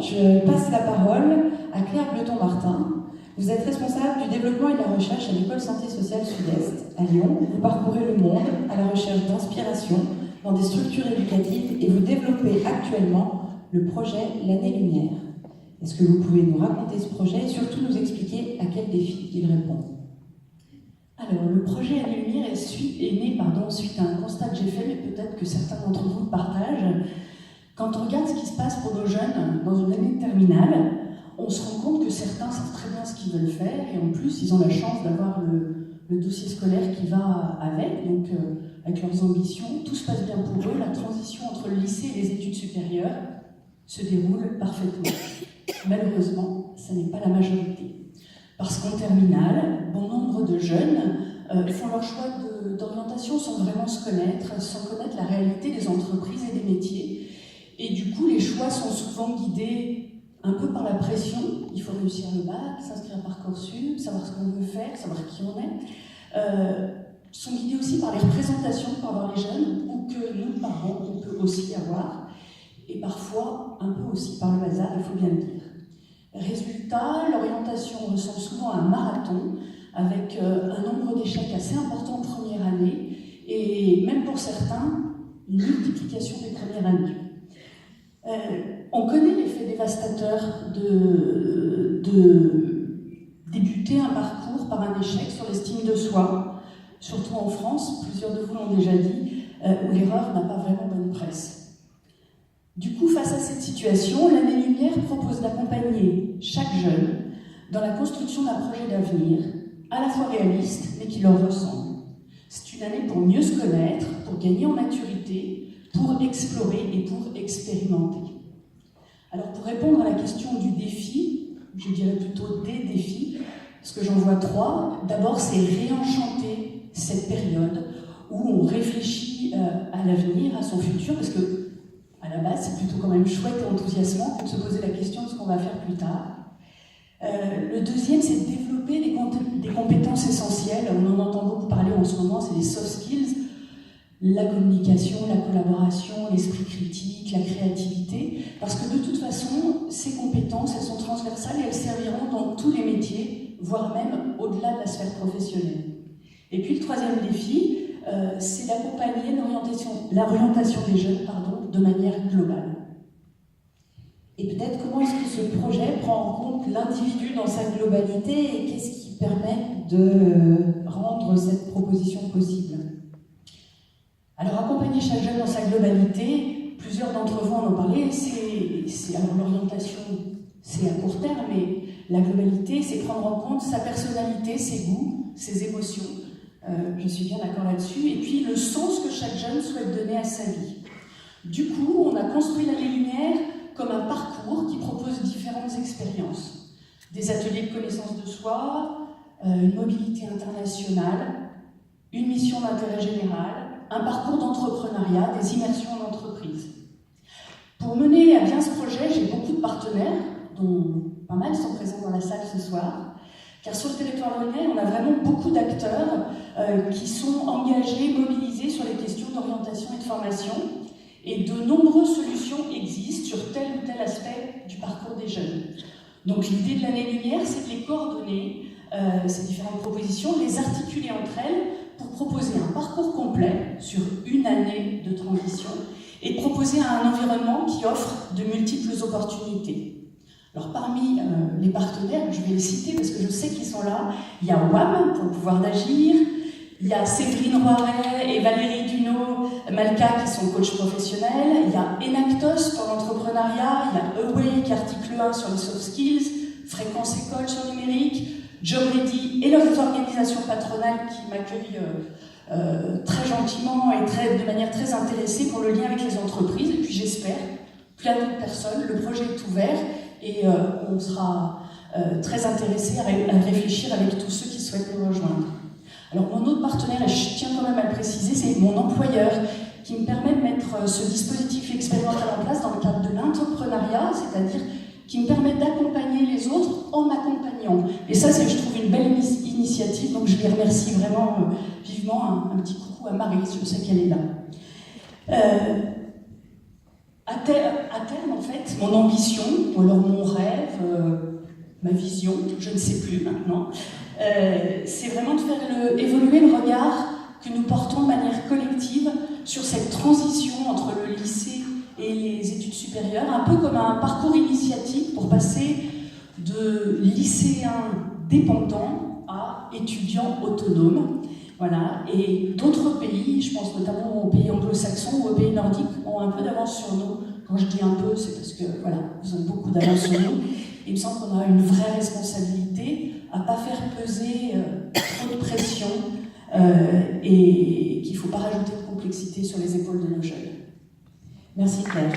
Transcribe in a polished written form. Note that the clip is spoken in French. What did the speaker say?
je passe la parole à Claire Bleton-Martin. Vous êtes responsable du développement et de la recherche à l'École Santé Sociale Sud-Est à Lyon. Vous parcourez le monde à la recherche d'inspiration dans des structures éducatives et vous développez actuellement le projet L'Année Lumière. Est-ce que vous pouvez nous raconter ce projet et surtout nous expliquer à quel défi il répond? Alors, le projet Année Lumière est né suite à un constat que j'ai fait, mais peut-être que certains d'entre vous le partagent. Quand on regarde ce qui se passe pour nos jeunes dans une année de terminale, on se rend compte que certains savent très bien ce qu'ils veulent faire, et en plus, ils ont la chance d'avoir le dossier scolaire qui va avec, donc avec leurs ambitions. Tout se passe bien pour eux, la transition entre le lycée et les études supérieures se déroule parfaitement. Malheureusement, ça n'est pas la majorité. Parce qu'en terminale, bon nombre de jeunes font leur choix d'orientation sans vraiment se connaître, sans connaître la réalité des entreprises et des métiers. Et du coup, les choix sont souvent guidés un peu par la pression. Il faut réussir le bac, s'inscrire à Parcoursup, savoir ce qu'on veut faire, savoir qui on est. Sont guidés aussi par les représentations que peuvent avoir les jeunes, ou que nous, parents, on peut aussi avoir. Et parfois, un peu aussi par le hasard, il faut bien le dire. Résultat, l'orientation ressemble souvent à un marathon, avec un nombre d'échecs assez important en première année, et même pour certains, une multiplication des premières années. On connaît l'effet dévastateur de débuter un parcours par un échec sur l'estime de soi, surtout en France, plusieurs de vous l'ont déjà dit, où l'erreur n'a pas vraiment bonne presse. Du coup, face à cette situation, l'Année Lumière propose d'accompagner chaque jeune dans la construction d'un projet d'avenir, à la fois réaliste, mais qui leur ressemble. C'est une année pour mieux se connaître, pour gagner en maturité, pour explorer et pour expérimenter. Alors, pour répondre à la question du défi, je dirais plutôt des défis, parce que j'en vois trois. D'abord, c'est réenchanter cette période où on réfléchit à l'avenir, à son futur, parce que à la base, c'est plutôt quand même chouette et enthousiasmant de se poser la question de ce qu'on va faire plus tard. Le deuxième, c'est de développer des compétences essentielles. On en entend beaucoup parler en ce moment, c'est les soft skills. La communication, la collaboration, l'esprit critique, la créativité. Parce que de toute façon, ces compétences, elles sont transversales et elles serviront dans tous les métiers, voire même au-delà de la sphère professionnelle. Et puis le troisième défi, c'est d'accompagner l'orientation des jeunes de manière globale. Et peut-être comment est-ce que ce projet prend en compte l'individu dans sa globalité et qu'est-ce qui permet de rendre cette proposition possible? Alors accompagner chaque jeune dans sa globalité, plusieurs d'entre vous en ont parlé, alors l'orientation c'est à court terme, mais la globalité c'est prendre en compte sa personnalité, ses goûts, ses émotions. Je suis bien d'accord là-dessus. Et puis le sens que chaque jeune souhaite donner à sa vie. Du coup, on a construit l'Année Lumière comme un parcours qui propose différentes expériences. Des ateliers de connaissance de soi, une mobilité internationale, une mission d'intérêt général, un parcours d'entrepreneuriat, des immersions en entreprise. Pour mener à bien ce projet, j'ai beaucoup de partenaires, dont pas mal sont présents dans la salle ce soir. Car sur le territoire lyonnais, on a vraiment beaucoup d'acteurs qui sont engagés, mobilisés sur les questions d'orientation et de formation. Et de nombreuses solutions existent sur tel ou tel aspect du parcours des jeunes. Donc l'idée de l'Année Lumière, c'est de les coordonner, ces différentes propositions, les articuler entre elles pour proposer un parcours complet sur une année de transition et de proposer un environnement qui offre de multiples opportunités. Alors parmi les partenaires, je vais les citer parce que je sais qu'ils sont là, il y a WAM pour le pouvoir d'agir, il y a Séverine Roiret et Valérie Duno-Malka qui sont coachs professionnels, il y a Enactos pour l'entrepreneuriat, il y a Away qui est article 1 sur les soft skills, Fréquence École sur le numérique, Job Ready et leurs organisations patronales qui m'accueillent très gentiment et de manière très intéressée pour le lien avec les entreprises. Et puis j'espère plein d'autres personnes, le projet est ouvert et on sera très intéressés à réfléchir avec tous ceux qui souhaitent nous rejoindre. Alors mon autre partenaire, et je tiens quand même à le préciser, c'est mon employeur qui me permet de mettre ce dispositif expérimental en place dans le cadre de l'entrepreneuriat, c'est-à-dire qui me permet d'accompagner les autres en m'accompagnant. Et ça, c'est, je trouve, une belle initiative, donc je les remercie vraiment vivement. Un petit coucou à Marie, je sais qu'elle est là. À terme, en fait, mon ambition, ou alors mon rêve, ma vision, je ne sais plus maintenant, c'est vraiment de faire évoluer le regard que nous portons de manière collective sur cette transition entre le lycée et les études supérieures, un peu comme un parcours initiatique pour passer de lycéens dépendants à étudiants autonomes. Voilà. Et d'autres pays, je pense notamment aux pays anglo-saxons ou aux pays nordiques, ont un peu d'avance sur nous. Quand je dis un peu, c'est parce que voilà, ils ont beaucoup d'avance sur nous. Il me semble qu'on a une vraie responsabilité à ne pas faire peser trop de pression et qu'il ne faut pas rajouter de complexité sur les épaules de nos jeunes. Merci Claire.